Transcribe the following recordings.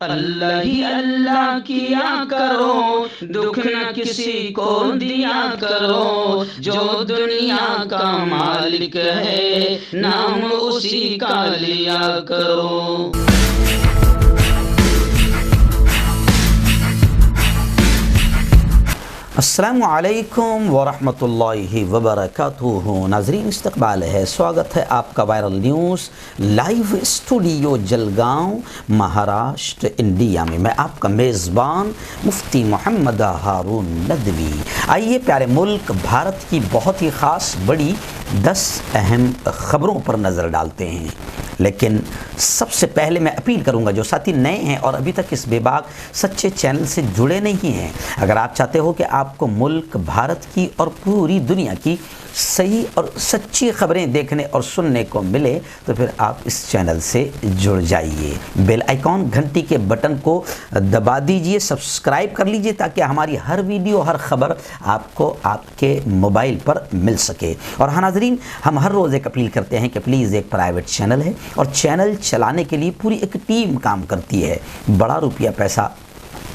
अल्लाह ही अल्लाह किया करो, दुख न किसी को दिया करो। जो दुनिया का मालिक है, नाम उसी का लिया करो। अस्सलामुअलैकुम वरहमतुल्लाहि वबरकातुहू। नाज़रीन, इस्तक़बाल है, स्वागत है आपका viral news live studio Jalgaon, Maharashtra, India में। मैं आपका मेज़बान मुफ्ती मोहम्मद हारून नदवी। आइए प्यारे मुल्क भारत की बहुत ही ख़ास बड़ी 10 अहम ख़बरों पर नज़र डालते हैं। लेकिन सबसे पहले मैं अपील करूंगा, जो साथी नए हैं और अभी तक इस बेबाक सच्चे चैनल से जुड़े नहीं हैं, अगर आप चाहते हो कि आपको मुल्क भारत की और पूरी दुनिया की सही और सच्ची खबरें देखने और सुनने को मिले, तो फिर आप इस चैनल से जुड़ जाइए। बेल आइकॉन घंटी के बटन को दबा दीजिए, सब्सक्राइब कर लीजिए, ताकि हमारी हर वीडियो, हर खबर आपको आपके मोबाइल पर मिल सके। और हाँ नाज़रीन, हम हर रोज़ एक अपील करते हैं कि प्लीज़, एक प्राइवेट चैनल है और चैनल चलाने के लिए पूरी एक टीम काम करती है, बड़ा रुपया पैसा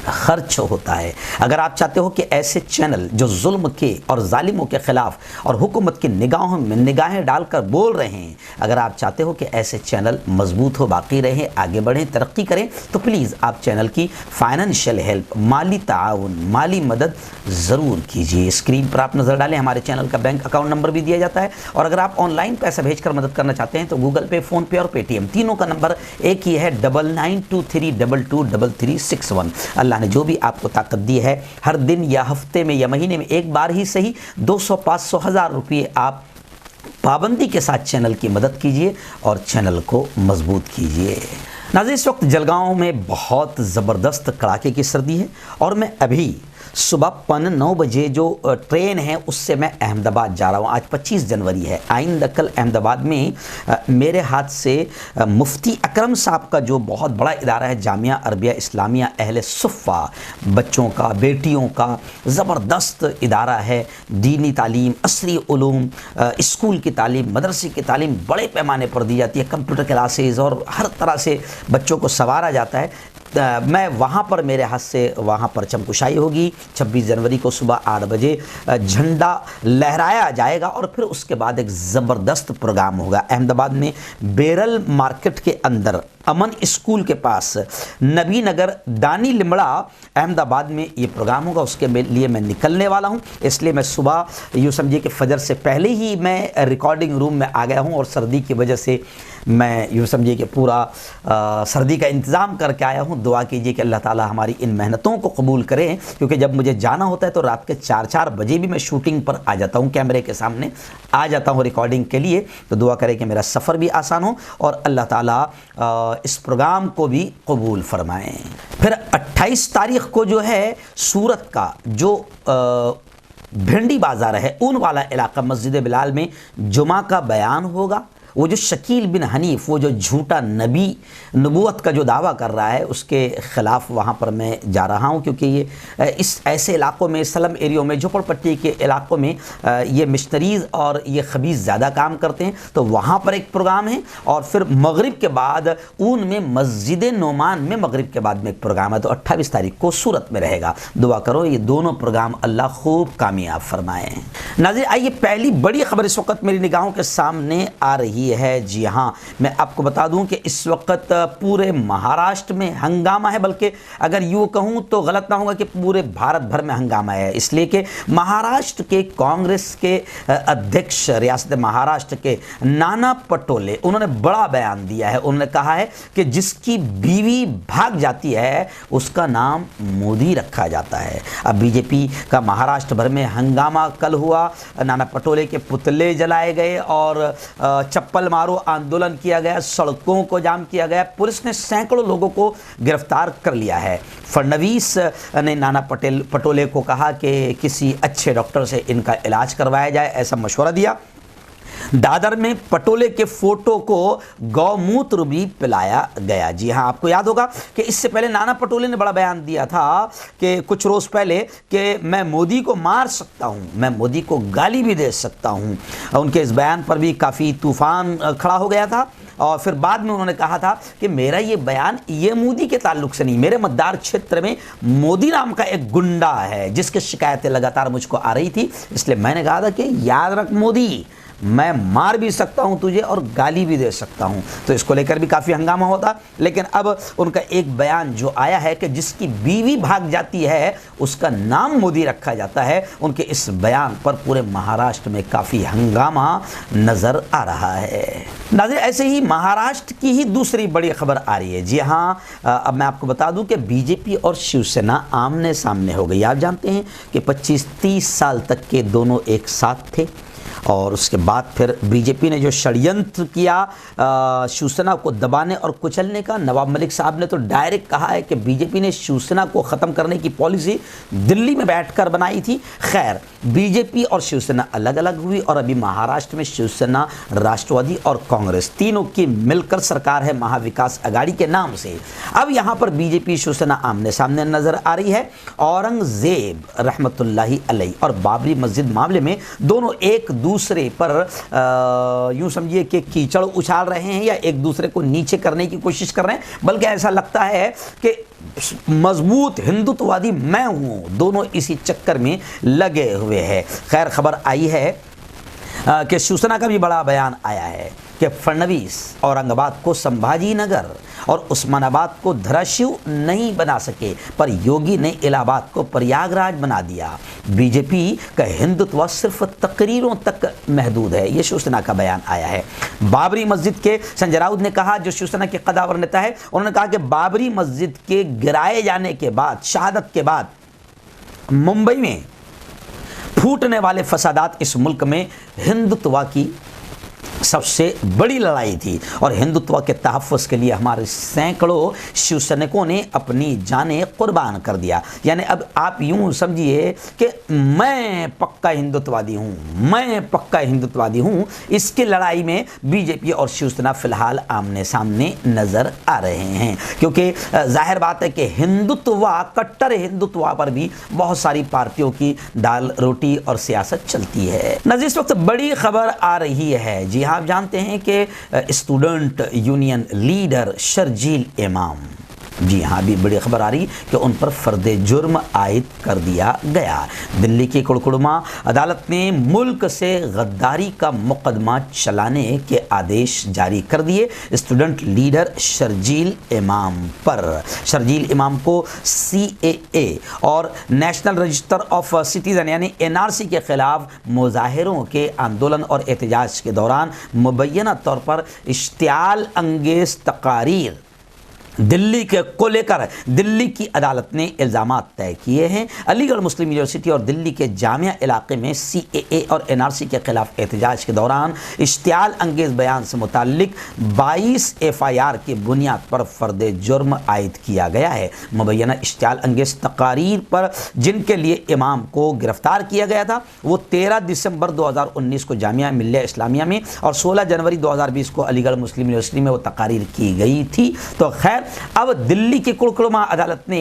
खर्च होता है। अगर आप चाहते हो कि ऐसे चैनल जो जुल्म के और जालिमों के ख़िलाफ़ और हुकूमत की निगाहों में निगाहें डालकर बोल रहे हैं, अगर आप चाहते हो कि ऐसे चैनल मजबूत हो, बाकी रहें, आगे बढ़ें, तरक्की करें, तो प्लीज़ आप चैनल की फाइनेंशियल हेल्प, माली ताउन, माली मदद ज़रूर कीजिए। स्क्रीन पर आप नज़र डालें, हमारे चैनल का बैंक अकाउंट नंबर भी दिया जाता है। और अगर आप ऑनलाइन पैसा भेजकर मदद करना चाहते हैं तो गूगल पे, फ़ोनपे और पेटीएम, तीनों का नंबर एक ही है, 9923223361। अल्लाह ने जो भी आपको ताकत दी है, हर दिन या हफ्ते में या महीने में एक बार ही सही 200, 500, 1000 रुपये आप पाबंदी के साथ चैनल की मदद कीजिए और चैनल को मजबूत कीजिए। नाज़रीन, इस वक्त जलगांव में बहुत ज़बरदस्त कड़ाके की सर्दी है और मैं अभी सुबह 9 बजे जो ट्रेन है उससे मैं अहमदाबाद जा रहा हूँ। आज 25 जनवरी है। आइंदा कल अहमदाबाद में मेरे हाथ से मुफ्ती अकरम साहब का जो बहुत बड़ा इदारा है, जामिया अरबिया इस्लामिया अहले सुफ़ा, बच्चों का, बेटियों का ज़बरदस्त इदारा है। दीनी तालीम, असरी उलूम, स्कूल की तालीम, मदरसे की तालीम बड़े पैमाने पर दी जाती है। कंप्यूटर क्लासेस और हर तरह से बच्चों को संवारा जाता है। मैं वहाँ पर, मेरे हाथ से वहाँ पर चमकुशाई होगी। 26 जनवरी को सुबह 8 बजे झंडा लहराया जाएगा और फिर उसके बाद एक ज़बरदस्त प्रोग्राम होगा अहमदाबाद में, बेरल मार्केट के अंदर, अमन स्कूल के पास, नबी नगर, दानी लिमड़ा, अहमदाबाद में ये प्रोग्राम होगा। उसके लिए मैं निकलने वाला हूँ, इसलिए मैं सुबह यूँ समझिए कि फजर से पहले ही मैं रिकॉर्डिंग रूम में आ गया हूँ। और सर्दी की वजह से मैं यूँ समझिए कि पूरा सर्दी का इंतज़ाम करके आया हूँ। दुआ कीजिए कि अल्लाह ताला हमारी इन मेहनतों को कबूल करें, क्योंकि जब मुझे जाना होता है तो रात के 4-4 बजे भी मैं शूटिंग पर आ जाता हूँ, कैमरे के सामने आ जाता हूँ रिकॉर्डिंग के लिए। तो दुआ करें कि मेरा सफ़र भी आसान हो और अल्लाह ताला इस प्रोग्राम को भी कबूल फरमाएँ। फिर 28 तारीख़ को जो है सूरत का जो भिंडी बाज़ार है, ऊन वाला इलाका, मस्जिद बिलाल में जुमा का बयान होगा। वो जो शकील बिन हनीफ, वो जो झूठा नबी नबूवत का जो दावा कर रहा है, उसके ख़िलाफ़ वहाँ पर मैं जा रहा हूँ, क्योंकि ये इस ऐसे इलाक़ों में, स्लम एरियो में, झोपड़पट्टी के इलाक़ों में ये मिशनरीज़ और ये खबीज़ ज़्यादा काम करते हैं। तो वहाँ पर एक प्रोग्राम है और फिर मगरिब के बाद ऊन में मस्जिद नोमान में मगरिब के बाद में एक प्रोग्राम है। तो 28 तारीख को सूरत में रहेगा। दुआ करो ये दोनों प्रोग्राम अल्लाह खूब कामयाब फरमाए। नाज़रीन, आइए पहली बड़ी खबर इस वक्त मेरी निगाहों के सामने आ रही है। जी हाँ, मैं आपको बता दूं कि इस वक्त पूरे महाराष्ट्र में हंगामा है, बल्कि अगर यूँ कहूँ तो गलत ना होगा कि पूरे भारत भर में हंगामा है। इसलिए कि महाराष्ट्र के कांग्रेस के अध्यक्ष, रियासत महाराष्ट्र के नाना पटोले, उन्होंने बड़ा बयान दिया है। उन्होंने कहा है कि जिसकी बीवी भाग जाती है उसका नाम मोदी रखा जाता है। अब बीजेपी का महाराष्ट्र भर में हंगामा कल हुआ। नाना पटोले के पुतले जलाए गए और चप्पल मारो आंदोलन किया गया, सड़कों को जाम किया गया। पुलिस ने सैकड़ों लोगों को गिरफ्तार कर लिया है। फडणवीस ने नाना पटोले को कहा कि किसी अच्छे डॉक्टर से इनका इलाज करवाया जाए, ऐसा मशवरा दिया। दादर में पटोले के फोटो को गौमूत्र भी पिलाया गया। जी हाँ, आपको याद होगा कि इससे पहले नाना पटोले ने बड़ा बयान दिया था कि कुछ रोज़ पहले कि मैं मोदी को मार सकता हूँ, मैं मोदी को गाली भी दे सकता हूँ। उनके इस बयान पर भी काफ़ी तूफान खड़ा हो गया था और फिर बाद में उन्होंने कहा था कि मेरा ये बयान ये मोदी के ताल्लुक से नहीं, मेरे मतदार क्षेत्र में मोदी नाम का एक गुंडा है जिसकी शिकायतें लगातार मुझको आ रही थी, इसलिए मैंने कहा था कि याद रख मोदी, मैं मार भी सकता हूं तुझे और गाली भी दे सकता हूं। तो इसको लेकर भी काफ़ी हंगामा होता। लेकिन अब उनका एक बयान जो आया है कि जिसकी बीवी भाग जाती है उसका नाम मोदी रखा जाता है, उनके इस बयान पर पूरे महाराष्ट्र में काफ़ी हंगामा नज़र आ रहा है। नाज़रीन, ऐसे ही महाराष्ट्र की ही दूसरी बड़ी खबर आ रही है। जी हाँ, अब मैं आपको बता दूं कि बीजेपी और शिवसेना आमने सामने हो गई। आप जानते हैं कि 25-30 साल तक के दोनों एक साथ थे और उसके बाद फिर बीजेपी ने जो षड्यंत्र किया शिवसेना को दबाने और कुचलने का, नवाब मलिक साहब ने तो डायरेक्ट कहा है कि बीजेपी ने शिवसेना को ख़त्म करने की पॉलिसी दिल्ली में बैठकर बनाई थी। खैर, बीजेपी और शिवसेना अलग अलग हुई और अभी महाराष्ट्र में शिवसेना, राष्ट्रवादी और कांग्रेस तीनों की मिलकर सरकार है महाविकास आघाड़ी के नाम से। अब यहाँ पर बीजेपी शिवसेना आमने सामने नजर आ रही है। औरंगजेब रहमतुल्लाही अलैह और बाबरी मस्जिद मामले में दोनों एक दूसरे पर यूं समझिए कि कीचड़ उछाल रहे हैं या एक दूसरे को नीचे करने की कोशिश कर रहे हैं, बल्कि ऐसा लगता है कि मजबूत हिंदुत्ववादी मैं हूं, दोनों इसी चक्कर में लगे हुए हैं। खैर, खबर आई है कि शिवसेना का भी बड़ा बयान आया है कि फडणवीस औरंगाबाद को संभाजी नगर और उस्मानाबाद को धराशिव नहीं बना सके, पर योगी ने इलाहाबाद को प्रयागराज बना दिया। बीजेपी का हिंदुत्व सिर्फ तकरीरों तक महदूद है, ये शिवसेना का बयान आया है। बाबरी मस्जिद के संजय राउत ने कहा, जो शिवसेना के कदावर नेता है, उन्होंने कहा कि बाबरी मस्जिद के गिराए जाने के बाद, शहादत के बाद मुंबई में फूटने वाले फसादात इस मुल्क में हिंदुत्व की सबसे बड़ी लड़ाई थी और हिंदुत्व के तहफ़्फ़ुज़ के लिए हमारे सैकड़ों शिवसैनिकों ने अपनी जानें कुर्बान कर दिया। यानी अब आप यूं समझिए कि मैं पक्का हिंदुत्ववादी हूं, मैं पक्का हिंदुत्ववादी हूं। इसकी लड़ाई में बीजेपी और शिवसेना फिलहाल आमने सामने नज़र आ रहे हैं, क्योंकि जाहिर बात है कि हिंदुत्व, कट्टर हिंदुत्व पर भी बहुत सारी पार्टियों की दाल रोटी और सियासत चलती है। नज़ीर, इस वक्त बड़ी खबर आ रही है। जी, आप जानते हैं कि स्टूडेंट यूनियन लीडर शर्जील इमाम, जी हाँ, अभी बड़ी खबर आ रही कि उन पर फर्दे जुर्म आयद कर दिया गया। दिल्ली की कुड़कुड़मा अदालत ने मुल्क से गद्दारी का मुकदमा चलाने के आदेश जारी कर दिए स्टूडेंट लीडर शर्जील इमाम पर। शर्जील इमाम को CAA और नेशनल रजिस्टर ऑफ सिटीजन यानी NRC के खिलाफ मुजाहिरों के आंदोलन और एहतजाज के दौरान मुबैना तौर पर इश्तियाल अंगेज तकारीर दिल्ली के को लेकर दिल्ली की अदालत ने इल्ज़ामात तय किए हैं। अलीगढ़ मुस्लिम यूनिवर्सिटी और दिल्ली के जामिया इलाके में CAA और NRC के खिलाफ एहतजाज के दौरान इश्तियाल अंगेज बयान से मुताल्लिक 22 FIR की बुनियाद पर फर्दे जुर्म आयद किया गया है। मुबैना इश्तियाल अंगेज तकारीर पर जिनके लिए इमाम को गिरफ्तार किया गया था, वो 13 दिसंबर 2019 को जामिया मिल्लिया इस्लामिया में और 16 जनवरी 2020 को अलीगढ़ मुस्लिम यूनिवर्सिटी में वो तकारीर की गई थी। तो खैर, अब दिल्ली की कुड़कुड़मा अदालत ने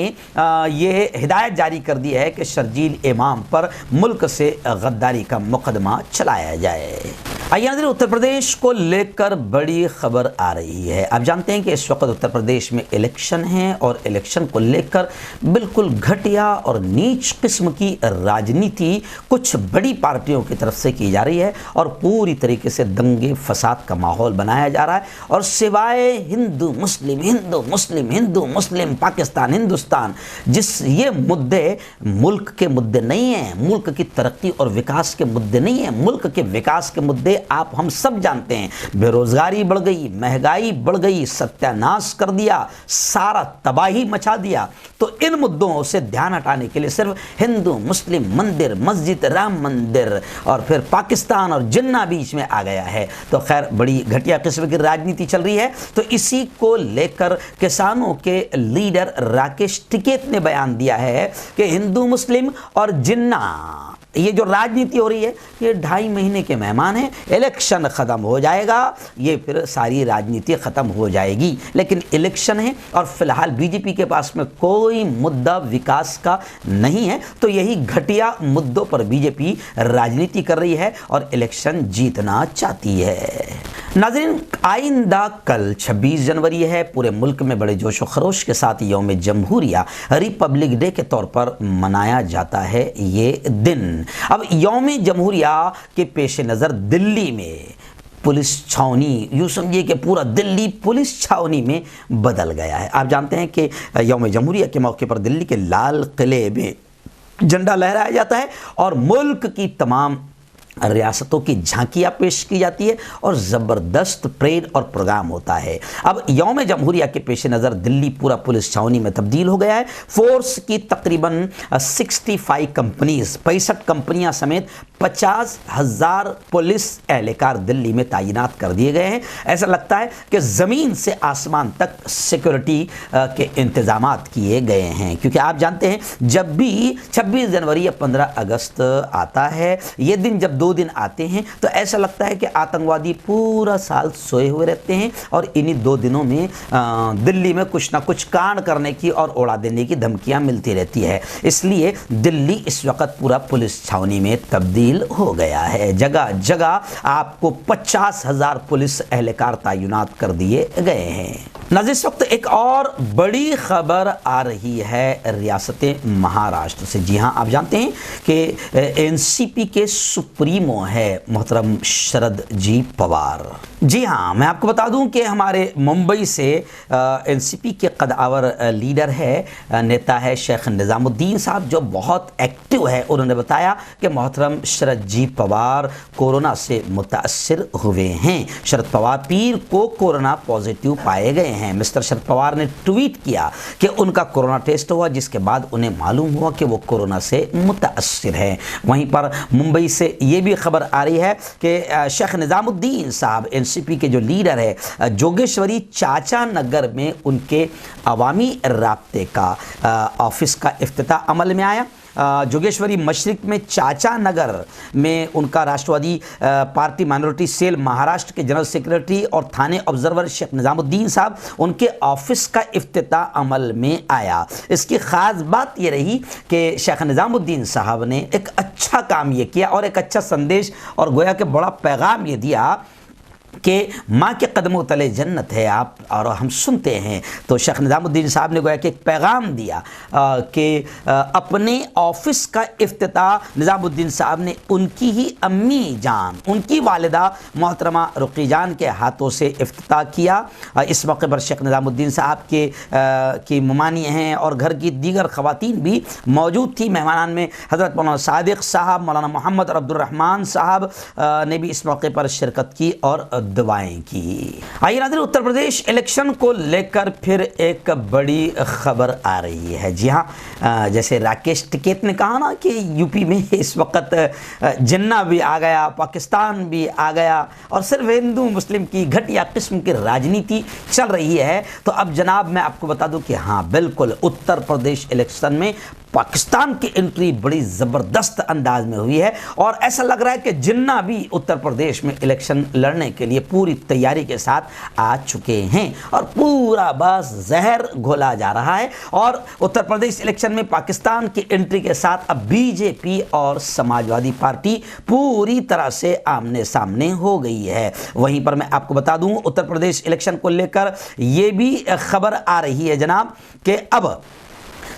ये हिदायत जारी कर दी है कि शर्जील इमाम पर मुल्क से गद्दारी का मुकदमा चलाया जाए। आइए नाज़रीन, उत्तर प्रदेश को लेकर बड़ी खबर आ रही है। आप जानते हैं कि इस वक्त उत्तर प्रदेश में इलेक्शन है और इलेक्शन को लेकर बिल्कुल घटिया और नीच किस्म की राजनीति कुछ बड़ी पार्टियों की तरफ से की जा रही है और पूरी तरीके से दंगे फसाद का माहौल बनाया जा रहा है। और सिवाय हिंदू मुस्लिम, हिंदू मुस्लिम, हिंदू मुस्लिम, पाकिस्तान, हिंदुस्तान, जिस ये मुद्दे मुल्क के मुद्दे नहीं हैं, मुल्क की तरक्की और विकास के मुद्दे नहीं हैं। मुल्क के विकास के मुद्दे आप हम सब जानते हैं। बेरोजगारी बढ़ गई, महंगाई बढ़ गई, सत्यानाश कर दिया, सारा तबाही मचा दिया। तो इन मुद्दों से ध्यान हटाने के लिए सिर्फ हिंदू मुस्लिम, मंदिर मस्जिद, राम मंदिर और फिर पाकिस्तान और जिन्ना बीच में आ गया है। तो खैर, बड़ी घटिया किस्म की राजनीति चल रही है। तो इसी को लेकर किसानों के लीडर राकेश टिकैत ने बयान दिया है कि हिंदू मुस्लिम और जिन्ना, ये जो राजनीति हो रही है, ये 2.5 महीने के मेहमान हैं। इलेक्शन ख़त्म हो जाएगा, ये फिर सारी राजनीति ख़त्म हो जाएगी। लेकिन इलेक्शन है और फिलहाल बीजेपी के पास में कोई मुद्दा विकास का नहीं है। तो यही घटिया मुद्दों पर बीजेपी राजनीति कर रही है और इलेक्शन जीतना चाहती है। नाज़रीन, आइंदा कल 26 जनवरी है। पूरे मुल्क में बड़े जोश व खरोश के साथ यौम जमहूरिया रिपब्लिक डे के तौर पर मनाया जाता है ये दिन। अब यौम जमहूरिया के पेश नज़र दिल्ली में पुलिस छावनी, यूँ समझिए कि पूरा दिल्ली पुलिस छावनी में बदल गया है। आप जानते हैं कि यौम जमहूरिया के मौके पर दिल्ली के लाल किले में झंडा लहराया जाता है और मुल्क की तमाम रियासतों की झांकियाँ पेश की जाती है और ज़बरदस्त परेड और प्रोग्राम होता है। अब यौम जमहूरिया के पेश नज़र दिल्ली पूरा पुलिस छावनी में तब्दील हो गया है। फोर्स की तकरीबन 65 कंपनीज, 65 कंपनियां समेत 50,000 पुलिस एहलकार दिल्ली में तैनात कर दिए गए हैं। ऐसा लगता है कि ज़मीन से आसमान तक सिक्योरिटी के इंतज़ामात किए गए हैं, क्योंकि आप जानते हैं जब भी 26 जनवरी या 15 अगस्त आता है, ये दिन जब 2 दिन आते हैं तो ऐसा लगता है कि आतंकवादी पूरा साल सोए हुए रहते हैं और इन्हीं 2 दिनों में दिल्ली में कुछ ना कुछ कांड करने की और उड़ा देने की धमकियां मिलती रहती है। इसलिए दिल्ली इस वक्त पूरा पुलिस छावनी में तब्दील हो गया है। जगह जगह आपको 50,000 पुलिस एहलकार तैनात कर दिए गए हैं। नाज़रीन, इस वक्त एक और बड़ी खबर आ रही है रियासत महाराष्ट्र से। जी हाँ, आप जानते हैं कि एनसीपी के सुप्रीमो है मोहतरम शरद जी पवार। जी हाँ, मैं आपको बता दूं कि हमारे मुंबई से एनसीपी के कदावर लीडर है, नेता है शेख निज़ामुद्दीन साहब, जो बहुत एक्टिव है। उन्होंने बताया कि मोहतरम शरद जी पवार कोरोना से मुतासिर हुए हैं। शरद पवार पीर को कोरोना पॉजिटिव पाए गए हैं। मिस्टर शरद पवार ने ट्वीट किया कि उनका कोरोना टेस्ट हुआ, जिसके बाद उन्हें मालूम हुआ कि वो कोरोना से मुतासिर हैं। वहीं पर मुंबई से ये भी खबर आ रही है कि शेख निज़ामुद्दीन साहब एनसीपी के जो लीडर है, जोगेश्वरी चाचा नगर में उनके अवामी राब्ते का ऑफिस का इफ्तिताह अमल में आया। जोगेश्वरी मशरिक में चाचा नगर में उनका राष्ट्रवादी पार्टी माइनॉरिटी सेल महाराष्ट्र के जनरल सेक्रेटरी और थाने ऑब्जर्वर शेख निज़ामुद्दीन साहब, उनके ऑफिस का इफ्तिताह अमल में आया। इसकी ख़ास बात ये रही कि शेख निज़ामुद्दीन साहब ने एक अच्छा काम ये किया और एक अच्छा संदेश और गोया के बड़ा पैगाम ये दिया कि माँ के कदमों तले जन्नत है। आप और हम सुनते हैं तो शेख निज़ामुद्दीन साहब ने गोया कि एक पैगाम दिया कि अपने ऑफिस का इफ्तिताह निज़ामुद्दीन साहब ने उनकी ही अम्मी जान, उनकी वालिदा मोहतरमा रुक़ी जान के हाथों से इफ्तिताह किया। इस मौके पर शेख निज़ामुद्दीन साहब की ममानी हैं और घर की दीगर ख़वातीन भी मौजूद थी। मेहमान में हज़रत मौलाना सादिक साहब, मौलाना मोहम्मद और अब्दुर्रहमान साहब ने भी इस मौके पर शिरकत की और दुआएं की। आइए नाज़रीन, उत्तर प्रदेश इलेक्शन को लेकर फिर एक बड़ी खबर आ रही है। जी हाँ, जैसे राकेश टिकैत ने कहा ना कि यूपी में इस वक्त जिन्ना भी आ गया, पाकिस्तान भी आ गया और सिर्फ हिंदू मुस्लिम की घटिया किस्म की राजनीति चल रही है, तो अब जनाब मैं आपको बता दूं कि हाँ बिल्कुल उत्तर प्रदेश इलेक्शन में पाकिस्तान की एंट्री बड़ी ज़बरदस्त अंदाज में हुई है और ऐसा लग रहा है कि जिन्ना भी उत्तर प्रदेश में इलेक्शन लड़ने के लिए पूरी तैयारी के साथ आ चुके हैं और पूरा बस जहर घोला जा रहा है। और उत्तर प्रदेश इलेक्शन में पाकिस्तान की एंट्री के साथ अब बीजेपी और समाजवादी पार्टी पूरी तरह से आमने सामने हो गई है। वहीं पर मैं आपको बता दूं उत्तर प्रदेश इलेक्शन को लेकर ये भी खबर आ रही है जनाब कि अब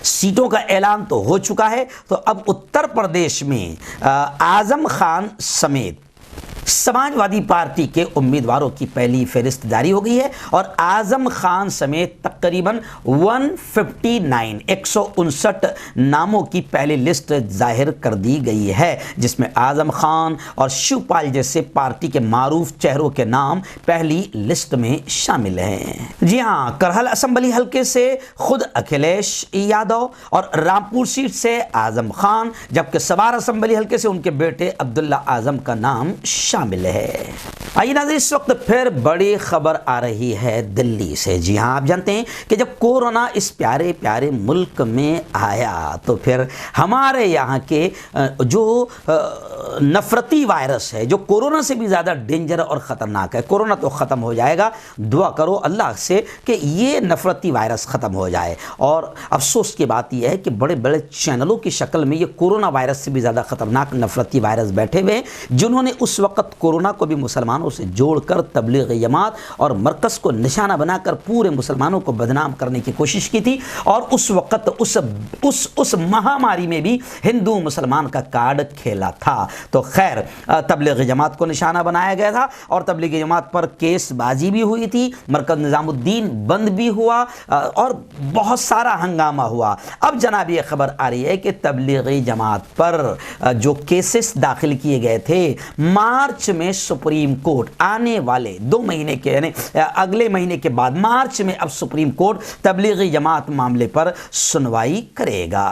सीटों का ऐलान तो हो चुका है, तो अब उत्तर प्रदेश में आजम खान समेत समाजवादी पार्टी के उम्मीदवारों की पहली फहरिस्त जारी हो गई है और आजम खान समेत तकरीबन 159 नामों की पहली लिस्ट जाहिर कर दी गई है, जिसमें आजम खान और शिवपाल जैसे पार्टी के मारूफ चेहरों के नाम पहली लिस्ट में शामिल हैं। जी हाँ, करहल असम्बली हल्के से खुद अखिलेश यादव और रामपुर सीट से आजम खान, जबकि सवार असम्बली हल्के से उनके बेटे अब्दुल्ला आजम का नाम शामिल है। आइए नाज़रीन, इस वक्त फिर बड़ी खबर आ रही है दिल्ली से। जी हाँ, आप जानते हैं कि जब कोरोना इस प्यारे प्यारे मुल्क में आया तो फिर हमारे यहाँ के जो नफरती वायरस है, जो कोरोना से भी ज़्यादा डेंजर और ख़तरनाक है, कोरोना तो ख़त्म हो जाएगा, दुआ करो अल्लाह से कि ये नफरती वायरस ख़त्म हो जाए। और अफसोस की बात यह है कि बड़े बड़े चैनलों की शक्ल में ये कोरोना वायरस से भी ज़्यादा ख़तरनाक नफरती वायरस बैठे हुए हैं, जिन्होंने उस वक्त वक्त कोरोना को भी मुसलमानों से जोड़कर तबलीग जमात और मरकज़ को निशाना बनाकर पूरे मुसलमानों को बदनाम करने की कोशिश की थी। और उस वक्त उस महामारी में भी हिंदू मुसलमान का कार्ड खेला था। तो खैर तबलीग जमात को निशाना बनाया गया था और तबलीग जमात पर केसबाजी भी हुई थी, मरकज़ निज़ामुद्दीन बंद भी हुआ और बहुत सारा हंगामा हुआ। अब जनाब ये खबर आ रही है कि तबलीगी जमात पर जो केसेस दाखिल किए गए थे, मार्च में सुप्रीम कोर्ट आने वाले 2 महीने के यानी अगले महीने के बाद मार्च में अब सुप्रीम कोर्ट तबलीगी जमात मामले पर सुनवाई करेगा।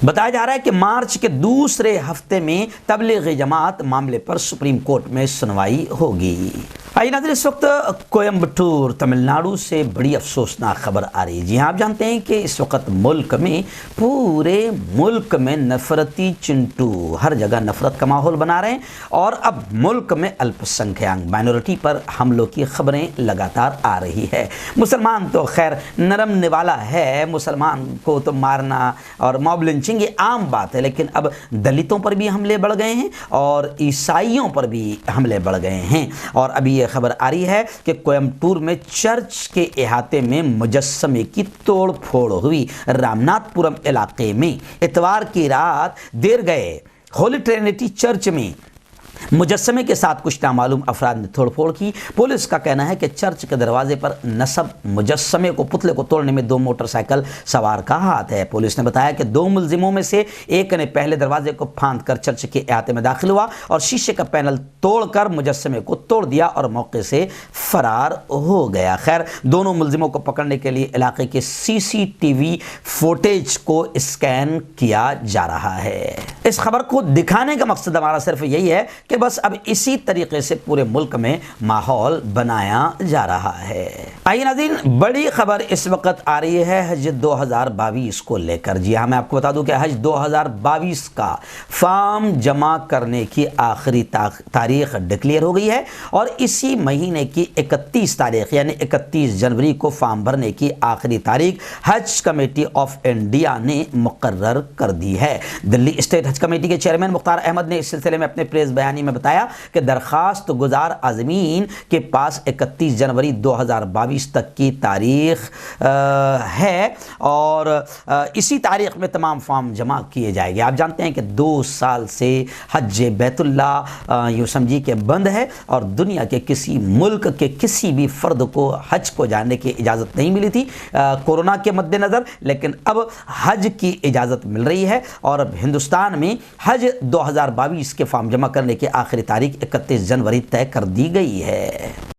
बताया जा रहा है कि मार्च के दूसरे हफ्ते में तबलीगी जमात मामले पर सुप्रीम कोर्ट में सुनवाई होगी। आइए नाज़रीन, इस वक्त कोयम्बटूर तमिलनाडु से बड़ी अफसोसनाक खबर आ रही है। जी हाँ, आप जानते हैं कि इस वक्त मुल्क में, पूरे मुल्क में नफरती चिंटू हर जगह नफरत का माहौल बना रहे हैं और अब मुल्क में अल्पसंख्यक माइनॉरिटी पर हमलों की खबरें लगातार आ रही है। मुसलमान तो खैर नरम निवाला है, मुसलमान को तो मारना और मॉब लिंचिंग ये आम बात है, लेकिन अब दलितों पर भी हमले बढ़ गए हैं और ईसाइयों पर भी हमले बढ़ गए हैं। और अभी खबर आ रही है कि कोयम्बटूर में चर्च के इहाते में मुजस्समे की तोड़ फोड़ हुई। रामनाथपुरम इलाके में इतवार की रात देर गए होली ट्रिनिटी चर्च में मुजस्समे के साथ कुछ नामालूम अफराद ने तोड़फोड़ की। पुलिस का कहना है कि चर्च के दरवाजे पर नस्ब मुजस्समे को पुतले को तोड़ने में 2 मोटरसाइकिल सवार का हाथ है। पुलिस ने बताया कि 2 मुलजिमों में से एक ने पहले दरवाजे को फांदकर चर्च के अहाते में दाखिल हुआ और शीशे का पैनल तोड़कर मुजस्समे को तोड़ दिया और मौके से फरार हो गया। खैर, दोनों मुलजिमों को पकड़ने के लिए इलाके के CCTV फुटेज को स्कैन किया जा रहा है। इस खबर को दिखाने का मकसद हमारा सिर्फ यही है कि बस अब इसी तरीके से पूरे मुल्क में माहौल बनाया जा रहा है। आइए नाज़रीन, बड़ी खबर इस वक्त आ रही है हज 2022 को लेकर। जी हाँ, मैं आपको बता दूं कि हज 2022 का फॉर्म जमा करने की आखिरी तारीख डिक्लेयर हो गई है और इसी महीने की 31 तारीख यानी 31 जनवरी को फॉर्म भरने की आखिरी तारीख हज कमेटी ऑफ इंडिया ने मुकर्रर कर दी है। दिल्ली स्टेट हज कमेटी के चेयरमैन मुख्तार अहमद ने इस सिलसिले में अपने प्रेस बयान में बताया कि दरखास्त गुजार आज़मीन के पास 31 जनवरी 2022 तक की तारीख है और इसी तारीख में तमाम फॉर्म जमा किए जाएंगे। आप जानते हैं कि 2 साल से हज बैतुल्लाह यूँ समझी के बंद है और दुनिया के किसी मुल्क के किसी भी फ़र्द को हज को जाने की इजाज़त नहीं मिली थी कोरोना के मद्देनज़र, लेकिन अब हज की इजाज़त मिल रही है और अब हिंदुस्तान में हज 2022 के फॉर्म जमा करने की आखिरी तारीख 31 जनवरी तय कर दी गई है।